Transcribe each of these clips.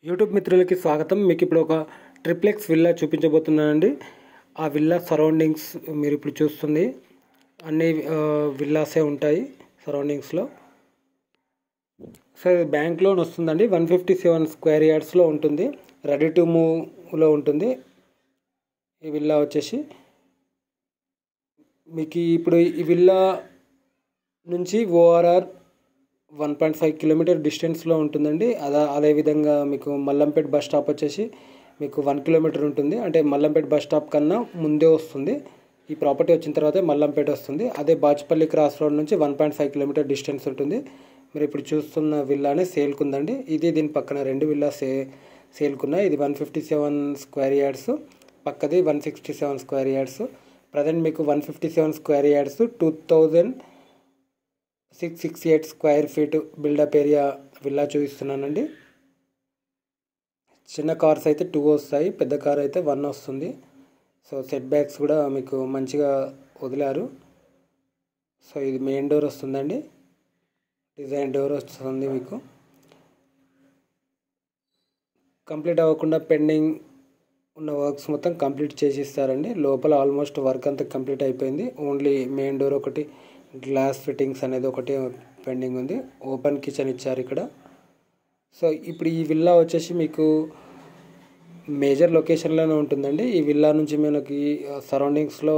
YouTube మిత్రులకి స్వాగతం. మీకు ఇప్పుడు ఒక ట్రిప్లెక్స్ విల్లా చూపించబోతున్నానండి. ఆ విల్లా సరౌండింగ్స్ మీరు ఇప్పుడు చూస్తుంది అన్ని విల్లాసే ఉంటాయి సరౌండింగ్స్లో. సో బ్యాంక్ లోన్ వస్తుందండి. 157 స్క్వేర్ యార్డ్స్లో ఉంటుంది. రెడీ టు మూవ్లో ఉంటుంది ఈ విల్లా వచ్చేసి. మీకు ఇప్పుడు ఈ విల్లా నుంచి ఓఆర్ఆర్ 1.5 కిలోమీటర్ డిస్టెన్స్లో ఉంటుందండి. అదేవిధంగా మీకు మల్లంపేట్ బస్ స్టాప్ వచ్చేసి మీకు 1 కిలోమీటర్ ఉంటుంది. అంటే మల్లంపేట్ బస్ స్టాప్ కన్నా ముందే వస్తుంది. ఈ ప్రాపర్టీ వచ్చిన తర్వాతే మల్లంపేట వస్తుంది. అదే బాచ్పల్లి క్రాస్ రోడ్ నుంచి 1.5 కిలోమీటర్ డిస్టెన్స్ ఉంటుంది. మీరు ఇప్పుడు చూస్తున్న విల్లానే సేల్కుందండి. దీని పక్కన రెండు విల్లా సేల్కున్నాయి. ఇది 157 స్క్వేర్ యార్డ్స్, పక్కది 167 స్క్వేర్ యార్డ్స్. ప్రజెంట్ మీకు 157 square yards 2668 square feet built up area villa చూపిస్తున్నానండి. చిన్న కార్స్ అయితే 2 వస్తాయి, పెద్ద కార్ అయితే 1 వస్తుంది. సో సెట్ బ్యాక్స్ కూడా మీకు మంచిగా వదిలారు. సో ఇది మెయిన్ డోర్ వస్తుందండి, డిజైన్ డోర్ వస్తుంది. మీకు కంప్లీట్ అవ్వకుండా పెండింగ్ ఉన్న వర్క్స్ మొత్తం కంప్లీట్ చేసి ఇస్తారండి. లోపల ఆల్మోస్ట్ వర్క్ అంతా కంప్లీట్ అయిపోయింది. ఓన్లీ మెయిన్ డోర్ ఒకటి, గ్లాస్ ఫిట్టింగ్స్ అనేది ఒకటి పెండింగ్ ఉంది. ఓపెన్ కిచెన్ ఇచ్చారు ఇక్కడ. సో ఇప్పుడు ఈ విల్లా వచ్చేసి మీకు మేజర్ లొకేషన్లోనే ఉంటుందండి. ఈ విల్లా నుంచి మనకి సరౌండింగ్స్లో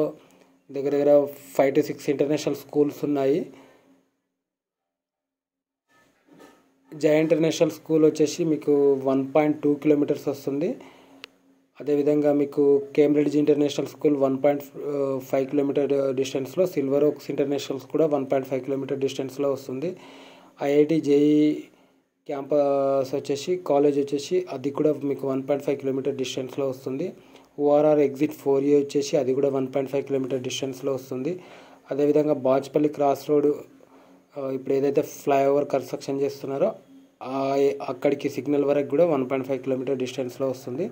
దగ్గర 5 to 6 ఇంటర్నేషనల్ స్కూల్స్ ఉన్నాయి. జయ ఇంటర్నేషనల్ స్కూల్ వచ్చేసి మీకు 1.2 కిలోమీటర్స్ వస్తుంది. అదేవిధంగా మీకు కేంబ్రిడ్జ్ ఇంటర్నేషనల్ స్కూల్ 1.5 కిలోమీటర్ డిస్టెన్స్లో, సిల్వర్ ఓక్స్ ఇంటర్నేషనల్ కూడా 1.5 కిలోమీటర్ డిస్టెన్స్లో వస్తుంది. ఐఐటి జేఈ క్యాంపస్ వచ్చేసి కాలేజ్ వచ్చేసి అది కూడా మీకు 1.5 కిలోమీటర్ డిస్టెన్స్లో వస్తుంది. ఓఆర్ఆర్ ఎగ్జిట్ 4A వచ్చేసి అది కూడా 1.5 కిలోమీటర్ డిస్టెన్స్లో వస్తుంది. అదేవిధంగా బాచ్పల్లి క్రాస్ రోడ్ ఇప్పుడు ఏదైతే ఫ్లైఓవర్ కన్స్ట్రక్షన్ చేస్తున్నారో అక్కడికి సిగ్నల్ వరకు కూడా 1.5 కిలోమీటర్ డిస్టెన్స్లో వస్తుంది.